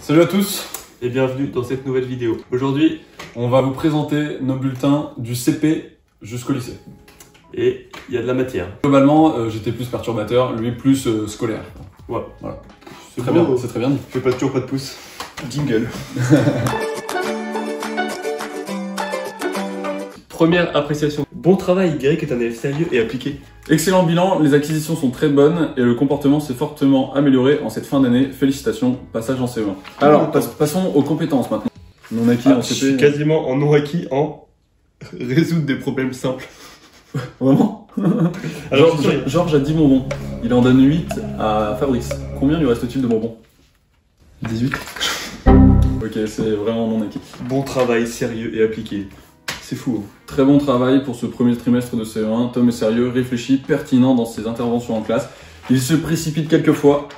Salut à tous et bienvenue dans cette nouvelle vidéo. Aujourd'hui, on va vous présenter nos bulletins du CP jusqu'au lycée. Et il y a de la matière. Globalement, j'étais plus perturbateur, lui plus scolaire. Ouais. Voilà. C'est très bien, c'est très bien. Je fais toujours pas de pouce. Jingle. Première appréciation. Bon travail, Greg est un élève sérieux et appliqué. Excellent bilan, les acquisitions sont très bonnes et le comportement s'est fortement amélioré en cette fin d'année. Félicitations, passage en CE1. Alors, passons aux compétences maintenant. Non acquis en CP. Je suis quasiment en non acquis en résoudre des problèmes simples. Vraiment? Alors, Georges a 10 bonbons. Il en donne 8 à Fabrice. Combien lui reste-t-il de bonbons? 18. Ok, c'est vraiment non acquis. Bon travail, sérieux et appliqué. C'est fou. Hein. Très bon travail pour ce premier trimestre de CE1. Tom est sérieux, réfléchi, pertinent dans ses interventions en classe. Il se précipite quelquefois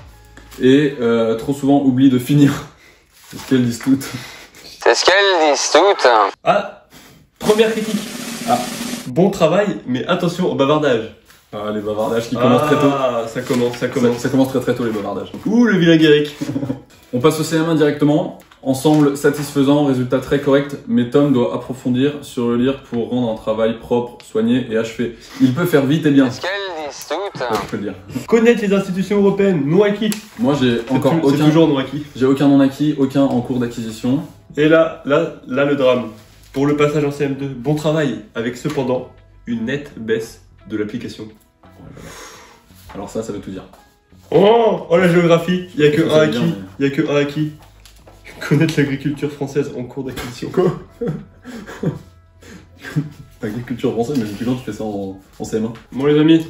et trop souvent oublie de finir. C'est ce qu'elles disent toutes. C'est ce qu'elles disent toutes. Ah, première critique. Ah, bon travail, mais attention au bavardage. Ah, les bavardages qui commencent très tôt. Ah, ça commence. Ça commence très tôt les bavardages. Ouh, le vilain Guéric. On passe au CM1 directement. Ensemble satisfaisant, résultat très correct, mais Tom doit approfondir sur le lire pour rendre un travail propre, soigné et achevé. Il peut faire vite et bien. C'est ce qu'elles disent toutes. Ouais, je peux le dire. Connaître les institutions européennes, non acquis. Moi j'ai encore aucun. C'est toujours non acquis. J'ai aucun non acquis, aucun en cours d'acquisition. Et là, le drame. Pour le passage en CM2, bon travail, avec cependant une nette baisse de l'application. Alors ça veut tout dire. Oh, la géographie, il n'y a que un acquis. Bien, Il y a que un acquis. Connaître l'agriculture française en cours d'acquisition. Quoi? L'agriculture française, mais depuis quand tu fais ça en CM1? Bon les amis,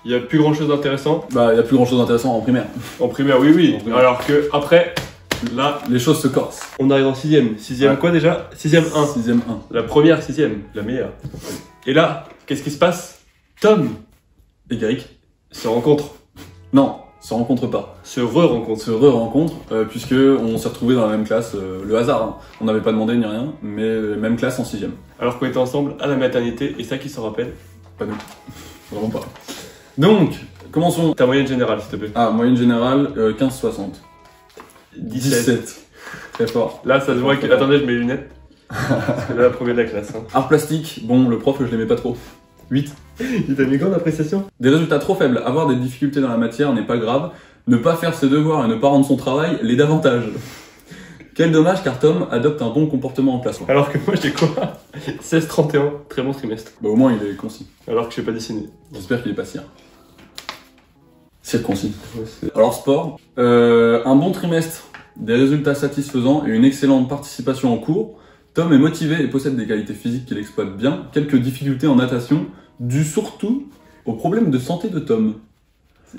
il n'y a plus grand chose d'intéressant. Bah, il n'y a plus grand chose d'intéressant en primaire. En primaire, oui. En primaire. Alors que après, là, Les choses se corsent. on arrive en 6ème. 6ème Ouais. quoi déjà? 6ème 1. 6ème 1. La première 6ème, la meilleure. Et là, qu'est-ce qui se passe? Tom Et Gaïc? se rencontre, Non, se rencontre pas. se re-rencontre. Se re-rencontre, puisque on s'est retrouvés dans la même classe, le hasard, hein. On n'avait pas demandé ni rien, mais même classe en 6ème. Alors qu'on était ensemble à la maternité, et ça qui s'en rappelle? Pas nous. Vraiment pas. Donc, commençons. Ta moyenne générale, s'il te plaît. Ah, moyenne générale, 15,60. 17. Très fort. Là, ça se voit que... Attendez, je mets les lunettes. Parce que là, la première de la classe. Hein. Art plastique, bon, le prof, je l'aimais pas trop. 8. Il t'a mis quand d'appréciation? Des résultats trop faibles. Avoir des difficultés dans la matière n'est pas grave. Ne pas faire ses devoirs et ne pas rendre son travail, les davantage. Quel dommage car Tom adopte un bon comportement en classe. Alors que moi, j'ai quoi? 16-31, très bon trimestre. Bah, au moins, il est concis. Alors que je sais pas dessiner. J'espère qu'il est pas sire. C'est concis. Alors, sport. Un bon trimestre, des résultats satisfaisants et une excellente participation en cours. Tom est motivé et possède des qualités physiques qu'il exploite bien. Quelques difficultés en natation, dues surtout aux problèmes de santé de Tom.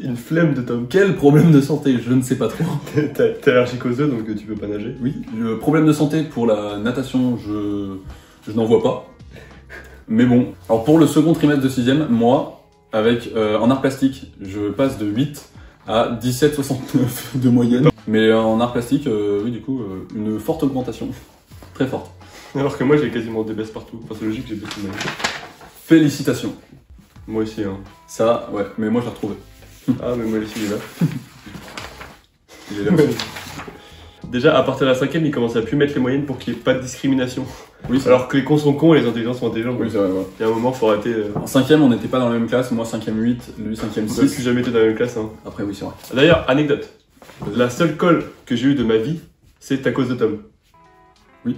Une flemme de Tom. Quel problème de santé? Je ne sais pas trop. T'es allergique aux œufs, donc tu peux pas nager. Oui, le problème de santé pour la natation, je n'en vois pas. Mais bon. Alors pour le second trimestre de 6ème, moi, avec en art plastique, je passe de 8 à 17,69 de moyenne. Mais en art plastique, oui, du coup, une forte augmentation. Très forte. Alors que moi, j'ai quasiment des baisses partout. Enfin, c'est logique, j'ai baissé ma vie. Félicitations. Moi aussi, hein. Ça, ouais, mais moi je l'ai retrouvé. Ah, mais moi aussi, il est là. Il est là aussi. Déjà, à partir de la 5ème, il commence à plus mettre les moyennes pour qu'il n'y ait pas de discrimination. Oui, c'est Alors que les cons sont cons et les intelligents sont intelligents. oui, c'est vrai, ouais. Il y a un moment, faut arrêter. En 5ème, on n'était pas dans la même classe, moi 5ème 8, lui 5ème On n'a 6. plus jamais été dans la même classe. Hein. Après, oui, c'est vrai. D'ailleurs, anecdote. La seule colle que j'ai eue de ma vie, c'est à cause de Tom. Oui.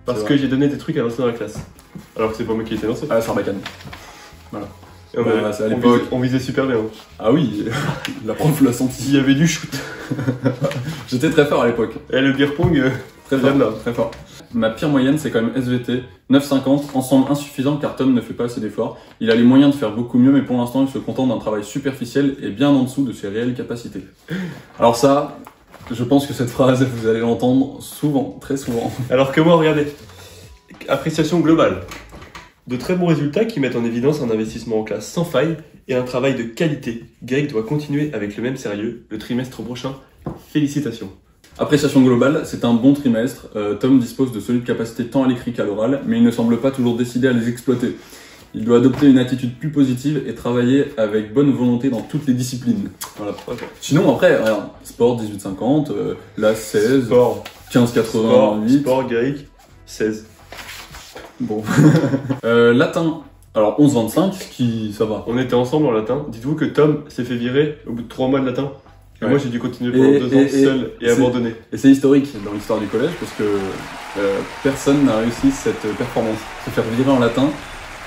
Parce C'est que vrai. j'ai donné des trucs à lancer dans la classe. Alors que c'est pas moi qui l'ai lancé. Ah, Sarbacane. Voilà. Et on, Bah, c'est à l'époque. on visait super bien. Ah oui, la prof l'a senti. Il y avait du shoot. J'étais très fort à l'époque. Et le beer pong, Très bien fort, là. très fort. Ma pire moyenne, c'est quand même SVT, 9,50, ensemble insuffisant car Tom ne fait pas assez d'efforts. Il a les moyens de faire beaucoup mieux, mais pour l'instant, il se contente d'un travail superficiel et bien en dessous de ses réelles capacités. Alors ça, je pense que cette phrase, vous allez l'entendre souvent, très souvent. Alors que moi, regardez. Appréciation globale. De très bons résultats qui mettent en évidence un investissement en classe sans faille et un travail de qualité. Greg doit continuer avec le même sérieux le trimestre prochain. Félicitations. Appréciation globale, c'est un bon trimestre. Tom dispose de solides capacités tant à l'écrit qu'à l'oral, mais il ne semble pas toujours décidé à les exploiter. Il doit adopter une attitude plus positive et travailler avec bonne volonté dans toutes les disciplines. Voilà. Sinon, après, regarde, sport 18,50, là 16, Sport. 15,88. Sport grec, 16. Bon. Latin, alors 11,25, ce qui, ça va. On était ensemble en latin. Dites-vous que Tom s'est fait virer au bout de 3 mois de latin. Et Ouais. moi j'ai dû continuer pendant 2 ans seul et c'est- abandonné. Et c'est historique dans l'histoire du collège parce que personne n'a réussi cette performance. Se faire virer en latin.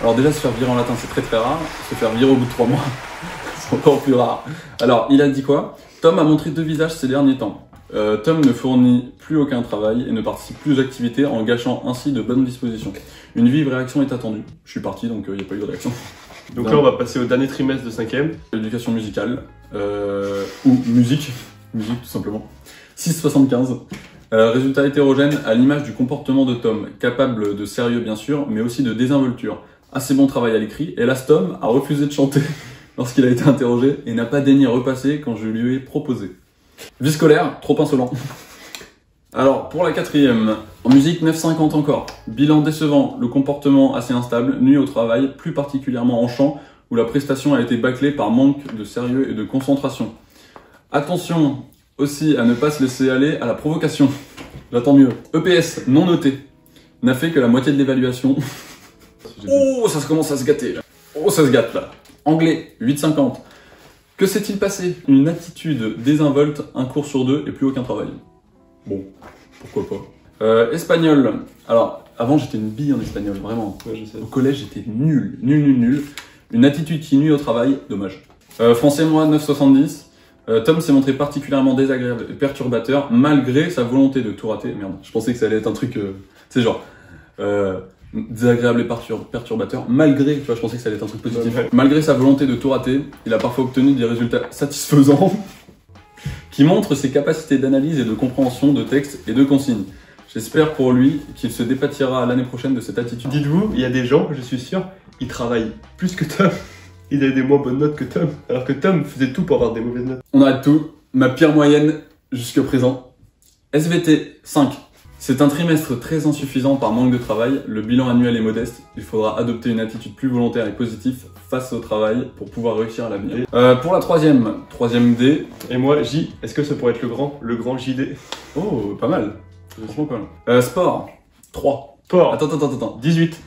Alors déjà, se faire virer en latin, c'est très très rare. Se faire virer au bout de 3 mois, c'est encore plus rare. Alors, il a dit quoi? Tom a montré 2 visages ces derniers temps. Tom ne fournit plus aucun travail et ne participe plus aux activités en gâchant ainsi de bonnes dispositions. Une vive réaction est attendue. Je suis parti, donc il n'y a pas eu de réaction. Donc Non. là on va passer au dernier trimestre de 5ème. Éducation musicale, ou musique, musique tout simplement. 6,75. Résultat hétérogène à l'image du comportement de Tom, capable de sérieux bien sûr, mais aussi de désinvolture. Assez bon travail à l'écrit, hélas Tom a refusé de chanter lorsqu'il a été interrogé et n'a pas daigné repasser quand je lui ai proposé. Vie scolaire, trop insolent. Alors, pour la 4ème, en musique 9,50 encore. Bilan décevant, le comportement assez instable, nuit au travail, plus particulièrement en chant, où la prestation a été bâclée par manque de sérieux et de concentration. Attention aussi à ne pas se laisser aller à la provocation. J'attends mieux. EPS, non noté. N'a fait que la moitié de l'évaluation. Oh, ça commence à se gâter là. Oh, ça se gâte là. Anglais, 8,50. Que s'est-il passé? Une attitude désinvolte, un cours sur 2 et plus aucun travail. Bon, pourquoi pas. Espagnol. Alors, avant j'étais une bille en espagnol, vraiment. Ouais, je sais. Au collège j'étais nul. Une attitude qui nuit au travail, dommage. Français, moi, 9,70. Tom s'est montré particulièrement désagréable et perturbateur malgré sa volonté de tout rater. Merde, je pensais que ça allait être un truc, c'est genre désagréable et perturbateur malgré, tu vois, je pensais que ça allait être un truc positif. Ouais. Malgré sa volonté de tout rater, il a parfois obtenu des résultats satisfaisants qui montrent ses capacités d'analyse et de compréhension de textes et de consignes. J'espère pour lui qu'il se dépâtira l'année prochaine de cette attitude. Dites-vous, il y a des gens, je suis sûr, ils travaillent plus que Tom. Il a des moins bonnes notes que Tom. Alors que Tom faisait tout pour avoir des mauvaises notes. On arrête tout. Ma pire moyenne jusqu'à présent. SVT 5. C'est un trimestre très insuffisant par manque de travail. Le bilan annuel est modeste. Il faudra adopter une attitude plus volontaire et positive face au travail pour pouvoir réussir à l'avenir. Pour la 3ème D. Et moi, J, est-ce que ça pourrait être le grand JD? Oh, pas mal. Franchement pas mal. Sport 3. Sport, Attends. 18.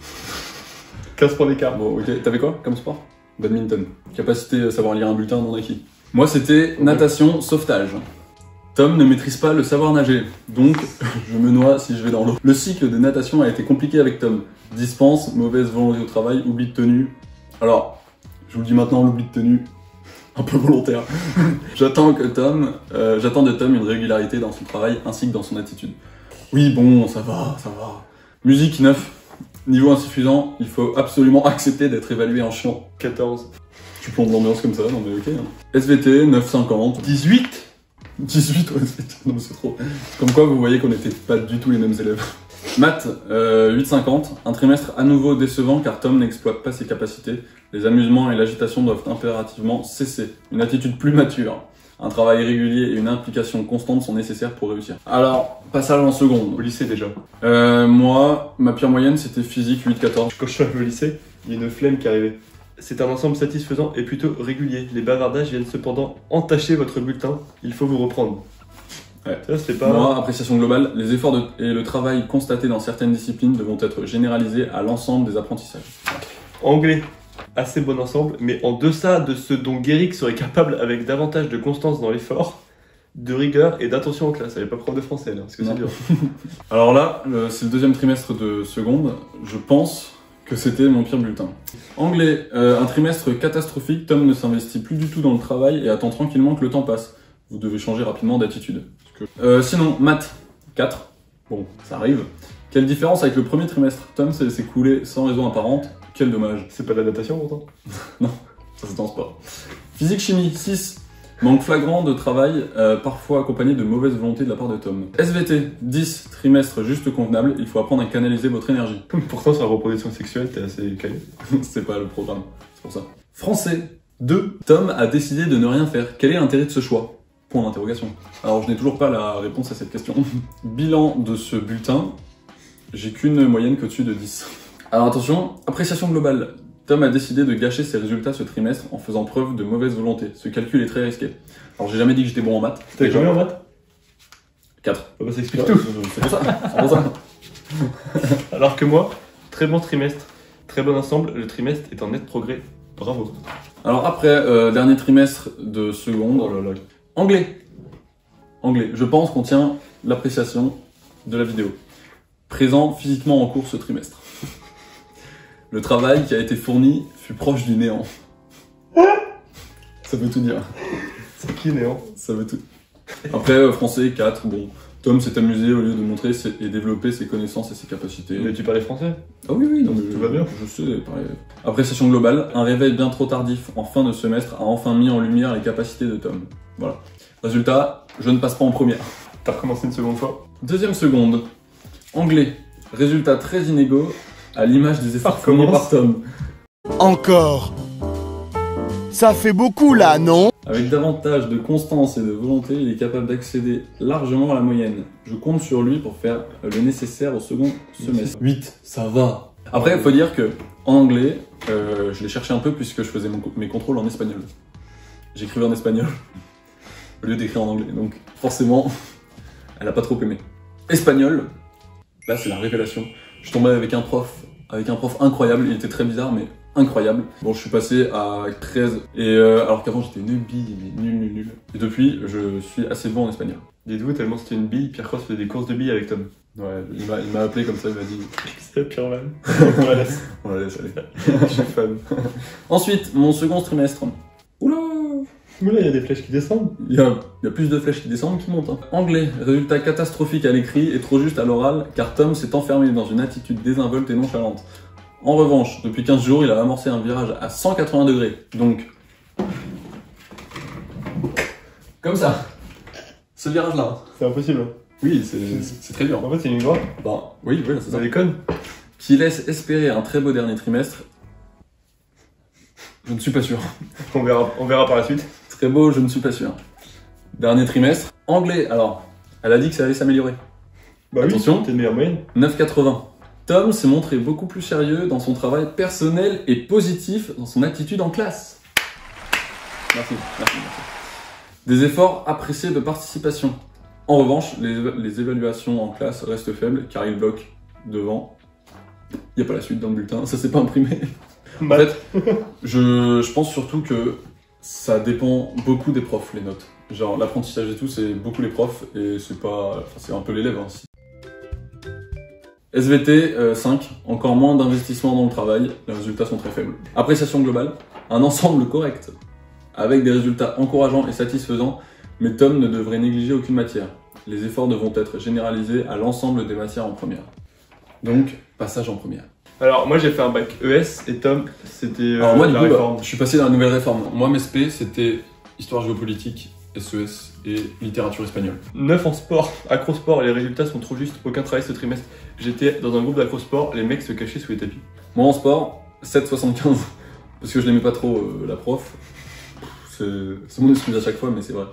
15 points d'écart. Bon, ok. T'avais quoi comme sport? Badminton. Capacité à savoir lire un bulletin non acquis. Moi, c'était natation, sauvetage. Tom ne maîtrise pas le savoir nager, donc je me noie si je vais dans l'eau. Le cycle de natation a été compliqué avec Tom. Dispense, mauvaise volonté au travail, oubli de tenue. Alors, je vous le dis maintenant, l'oubli de tenue, un peu volontaire. J'attends de Tom une régularité dans son travail ainsi que dans son attitude. Oui, bon, ça va. Musique 9. Niveau insuffisant, il faut absolument accepter d'être évalué en chiant. 14. Tu plombes l'ambiance comme ça, non mais ok. Hein. SVT, 9,50. 18. 18, ouais, non mais c'est trop. Comme quoi, vous voyez qu'on n'était pas du tout les mêmes élèves. Maths, 8,50. Un trimestre à nouveau décevant car Tom n'exploite pas ses capacités. Les amusements et l'agitation doivent impérativement cesser. Une attitude plus mature. Un travail régulier et une implication constante sont nécessaires pour réussir. Alors, passage en seconde. Au lycée déjà. Moi, ma pire moyenne, c'était physique 8,14. Quand je suis arrivé au lycée, il y a une flemme qui arrivait. C'est un ensemble satisfaisant et plutôt régulier. Les bavardages viennent cependant entacher votre bulletin. Il faut vous reprendre. Ouais. Ça, c'était pas... Moi, appréciation globale, les efforts et le travail constatés dans certaines disciplines devront être généralisés à l'ensemble des apprentissages. Anglais, assez bon ensemble, mais en deçà de ce dont Guéric serait capable avec davantage de constance dans l'effort, de rigueur et d'attention en classe. Elle n'est pas prof de français là, parce que c'est Non. dur. Alors là, c'est le 2e trimestre de seconde. Je pense que c'était mon pire bulletin. Anglais, un trimestre catastrophique. Tom ne s'investit plus du tout dans le travail et attend tranquillement que le temps passe. Vous devez changer rapidement d'attitude. Sinon, maths, 4. Bon, ça arrive. Quelle différence avec le premier trimestre? Tom s'est coulé sans raison apparente. Quel dommage. C'est pas de la natation pourtant. Ça c'est en sport. Physique chimie, 6. Manque flagrant de travail, parfois accompagné de mauvaise volonté de la part de Tom. SVT, 10. Trimestre juste convenable. Il faut apprendre à canaliser votre énergie. Pourtant, sur la reproduction sexuelle, t'es assez calé. C'est pas le programme, c'est pour ça. Français, 2. Tom a décidé de ne rien faire. Quel est l'intérêt de ce choix? Point d'interrogation. Alors je n'ai toujours pas la réponse à cette question. Bilan de ce bulletin, j'ai qu'une moyenne qu'au-dessus de 10. Alors attention, appréciation globale. Tom a décidé de gâcher ses résultats ce trimestre en faisant preuve de mauvaise volonté. Ce calcul est très risqué. Alors j'ai jamais dit que j'étais bon en maths. T'as combien en maths? 4. Bah ça explique tout. C'est pour ça. C'est pour ça. Alors que moi, très bon trimestre, très bon ensemble, le trimestre est en net progrès. Bravo. Alors après, dernier trimestre de seconde. Oh là là. Anglais. Anglais. Je pense qu'on tient l'appréciation de la vidéo. Présent physiquement en cours ce trimestre. Le travail qui a été fourni fut proche du néant. Ça veut tout dire. C'est qui Néant? Ça veut tout. Après, français 4. Bon, Tom s'est amusé au lieu de montrer et développer ses connaissances et ses capacités. Mais tu parlais français? Ah oui, oui, non, mais Tout va bien. Je sais parler. Appréciation globale. Un réveil bien trop tardif en fin de semestre a enfin mis en lumière les capacités de Tom. Voilà. Résultat, je ne passe pas en première. T'as recommencé une seconde fois? Deuxième seconde. Anglais. Résultat très inégaux à l'image des efforts fournis par Tom. Encore. Ça fait beaucoup là, non? Avec davantage de constance et de volonté, il est capable d'accéder largement à la moyenne. Je compte sur lui pour faire le nécessaire au second semestre. 8, ça va. Après, il faut dire que en anglais, je l'ai cherché un peu puisque je faisais mes contrôles en espagnol. J'écrivais en espagnol au lieu d'écrire en anglais, donc forcément, elle a pas trop aimé. Espagnol, là c'est la révélation. Je tombais avec un prof incroyable, il était très bizarre mais incroyable. Bon, je suis passé à 13 et alors qu'avant j'étais une bille, mais nul. Et depuis, je suis assez bon en espagnol. Dites-vous, tellement c'était une bille, Pierre Cross faisait des courses de billes avec Tom. Ouais, il m'a appelé comme ça, il m'a dit. C'est pire man. On la laisse. On la laisse aller. Je suis fan. Ensuite, mon second trimestre. Oula! Oula, il y a des flèches qui descendent. Il y a plus de flèches qui descendent qui montent. Hein. Anglais, résultat catastrophique à l'écrit et trop juste à l'oral, car Tom s'est enfermé dans une attitude désinvolte et nonchalante. En revanche, depuis 15 jours, il a amorcé un virage à 180 degrés. Donc, comme ça. Ce virage-là. C'est impossible. Hein. Oui, c'est très dur. En fait, c'est une grotte. Bah, oui, c'est ça. Ça déconne. Qui laisse espérer un très beau dernier trimestre. Je ne suis pas sûr. On verra par la suite. Très beau, je ne suis pas sûr. Dernier trimestre. Anglais, alors, elle a dit que ça allait s'améliorer. Bah attention, oui, t'es de meilleure moyenne. 9,80. Tom s'est montré beaucoup plus sérieux dans son travail personnel et positif dans son attitude en classe. Merci. Des efforts appréciés de participation. En revanche, les évaluations en classe restent faibles car il bloque devant. Il n'y a pas la suite dans le bulletin, ça s'est pas imprimé. En fait, je pense surtout que ça dépend beaucoup des profs, les notes. Genre, l'apprentissage et tout, c'est beaucoup les profs et c'est pas... Enfin, c'est un peu l'élève. Hein. SVT 5, encore moins d'investissement dans le travail, les résultats sont très faibles. Appréciation globale, un ensemble correct, avec des résultats encourageants et satisfaisants, mais Tom ne devrait négliger aucune matière. Les efforts devront être généralisés à l'ensemble des matières en première. Donc, passage en première. Alors, moi j'ai fait un bac ES et Tom, c'était Alors moi, du la coup, réforme. je suis passé dans la nouvelle réforme. Moi, mes SP, c'était histoire géopolitique, SES et littérature espagnole. 9 en sport, acrosport, les résultats sont trop justes, aucun travail ce trimestre. J'étais dans un groupe d'acrosport, les mecs se cachaient sous les tapis. Moi, en sport, 7,75, parce que je n'aimais pas trop la prof. C'est mon excuse à chaque fois, mais c'est vrai.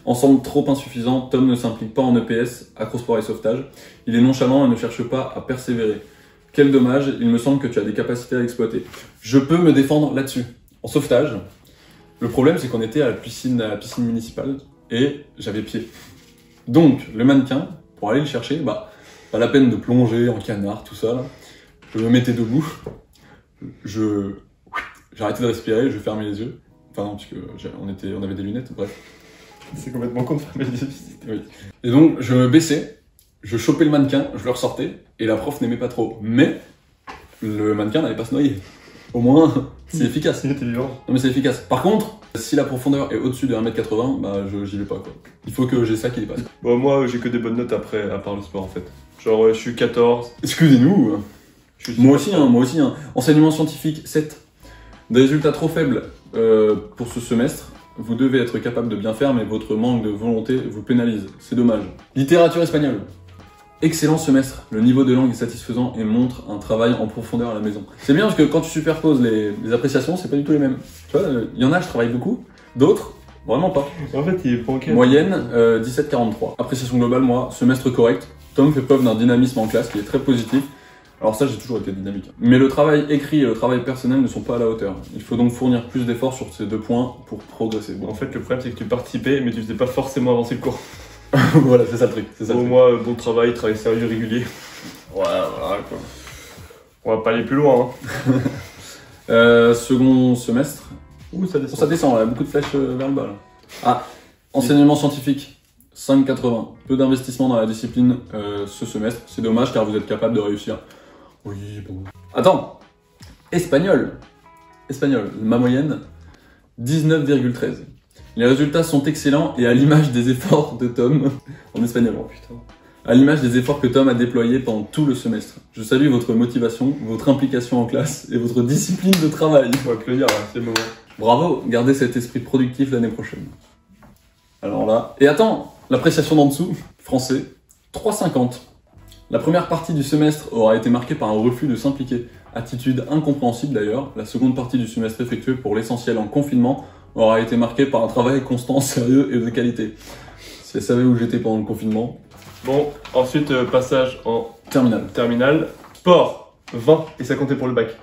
Ensemble trop insuffisant, Tom ne s'implique pas en EPS, acrosport et sauvetage. Il est nonchalant et ne cherche pas à persévérer. Quel dommage, il me semble que tu as des capacités à exploiter. Je peux me défendre là-dessus. En sauvetage, le problème c'est qu'on était à la piscine municipale et j'avais pied. Donc, le mannequin, pour aller le chercher, bah, pas la peine de plonger en canard, tout ça, là. Je me mettais debout, j'arrêtais de respirer, je fermais les yeux. Enfin non, parce que on avait des lunettes, bref. C'est complètement con de fermer les yeux. Oui. Et donc, je me baissais, je chopais le mannequin, je le ressortais, et la prof n'aimait pas trop. Mais, le mannequin n'allait pas se noyer. Au moins, c'est efficace. Il était vivant. Non mais c'est efficace. Par contre, si la profondeur est au-dessus de 1m80, bah j'y vais pas quoi. Il faut que j'ai ça qui dépasse. Bon, moi j'ai que des bonnes notes après, à part le sport en fait. Genre, je suis 14. Excusez-nous. Je Moi aussi, hein. Enseignement scientifique, 7. Des résultats trop faibles pour ce semestre. Vous devez être capable de bien faire, mais votre manque de volonté vous pénalise. C'est dommage. Littérature espagnole. Excellent semestre. Le niveau de langue est satisfaisant et montre un travail en profondeur à la maison. C'est bien parce que quand tu superposes les appréciations, c'est pas du tout les mêmes. Tu vois, il y en a, je travaille beaucoup. D'autres, vraiment pas. En fait, il est banqué. Moyenne, 17,43. Appréciation globale, moi, semestre correct. Tom fait preuve d'un dynamisme en classe qui est très positif. Alors ça, j'ai toujours été dynamique. Mais le travail écrit et le travail personnel ne sont pas à la hauteur. Il faut donc fournir plus d'efforts sur ces 2 points pour progresser. Bon. En fait, le problème, c'est que tu participais, mais tu faisais pas forcément avancer le cours. Voilà, c'est ça le truc. C'est ça, Pour moi, bon travail sérieux, régulier. Ouais, voilà quoi. On va pas aller plus loin. Hein. Second semestre. Ouh, ça descend. Ça descend, là, beaucoup de flèches vers le bas là. Ah, enseignement scientifique, 5,80. Peu d'investissement dans la discipline ce semestre. C'est dommage car vous êtes capable de réussir. Oui, bon. Attends, espagnol. Espagnol, ma moyenne, 19,13. Les résultats sont excellents et à l'image des efforts de Tom, en espagnol, oh putain. À l'image des efforts que Tom a déployés pendant tout le semestre. Je salue votre motivation, votre implication en classe et votre discipline de travail. On va applaudir, là, c'est le moment. Bravo, gardez cet esprit productif l'année prochaine. Alors là... Et attends, l'appréciation d'en dessous, français, 3,50. La première partie du semestre aura été marquée par un refus de s'impliquer. Attitude incompréhensible d'ailleurs. La seconde partie du semestre effectuée pour l'essentiel en confinement aura été marquée par un travail constant, sérieux et de qualité. Si elle savait où j'étais pendant le confinement... Bon, ensuite, passage en Terminal. Sport, 20, et ça comptait pour le bac.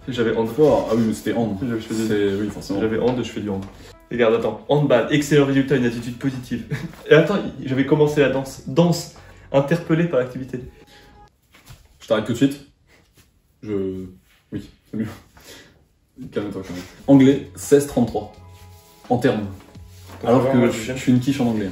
J'avais hand. Fort. Ah oui, mais c'était hand. Je faisais- Oui, forcément. J'avais hand, je fais du hand. Regarde, attends. Handball, excellent résultat, une attitude positive. Et attends, j'avais commencé la danse. Danse, interpellé par l'activité. Je t'arrête tout de suite. Oui, c'est mieux. Calme-toi quand même. Anglais, 16,33. En termes. Alors que je suis une quiche en anglais.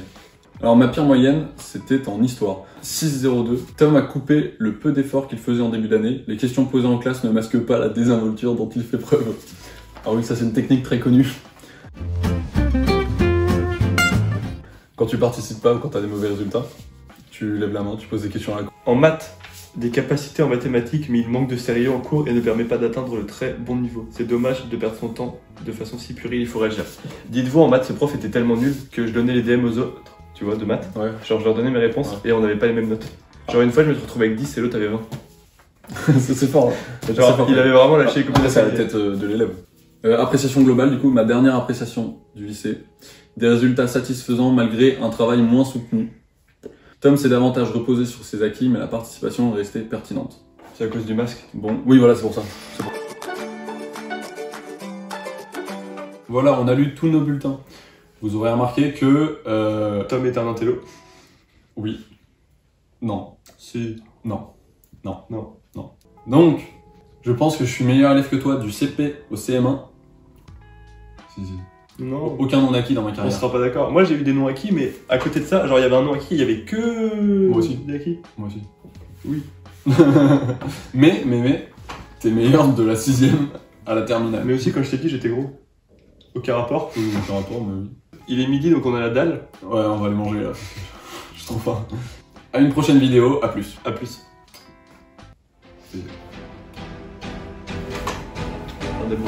Alors ma pire moyenne, c'était en histoire. 6,02. Tom a coupé le peu d'efforts qu'il faisait en début d'année. Les questions posées en classe ne masquent pas la désinvolture dont il fait preuve. Ah oui, ça c'est une technique très connue. Quand tu participes pas ou quand t'as des mauvais résultats, tu lèves la main, tu poses des questions à la con. En maths, des capacités en mathématiques, mais il manque de sérieux en cours et ne permet pas d'atteindre le très bon niveau. C'est dommage de perdre son temps de façon si puérile, il faut réagir. Dites-vous, en maths, ce prof était tellement nul que je donnais les DM aux autres, tu vois, de maths. Ouais. Genre, je leur donnais mes réponses et on n'avait pas les mêmes notes. Genre, une fois, je me suis retrouvé avec 10 et l'autre avait 20. C'est fort. Là. Genre, C'est fort. il avait vraiment lâché les Après, c'est à la tête de l'élève. Appréciation globale, du coup, ma dernière appréciation du lycée. Des résultats satisfaisants malgré un travail moins soutenu. Tom s'est davantage reposé sur ses acquis, mais la participation est restée pertinente. C'est à cause du masque. Bon, oui, voilà, c'est pour ça. Voilà, on a lu tous nos bulletins. Vous aurez remarqué que... Tom est un intello. Oui. Non. Si. Non. Non. Non. Non. Donc, je pense que je suis meilleur élève que toi du CP au CM1. Si. Non. Aucun non acquis dans ma On carrière. sera pas d'accord. Moi, j'ai eu des noms acquis, mais à côté de ça, genre, il y avait un nom acquis, il y avait que. Moi aussi. Des acquis. Moi aussi. Oui. mais, t'es meilleur de la 6ème à la terminale. Mais aussi, quand je t'ai dit, j'étais gros. Aucun rapport. Oui, aucun rapport, mais oui. Il est midi, donc on a la dalle. Ouais, on va aller manger là. Je trouve pas. À une prochaine vidéo, à plus. À plus. C'est- Un des bons.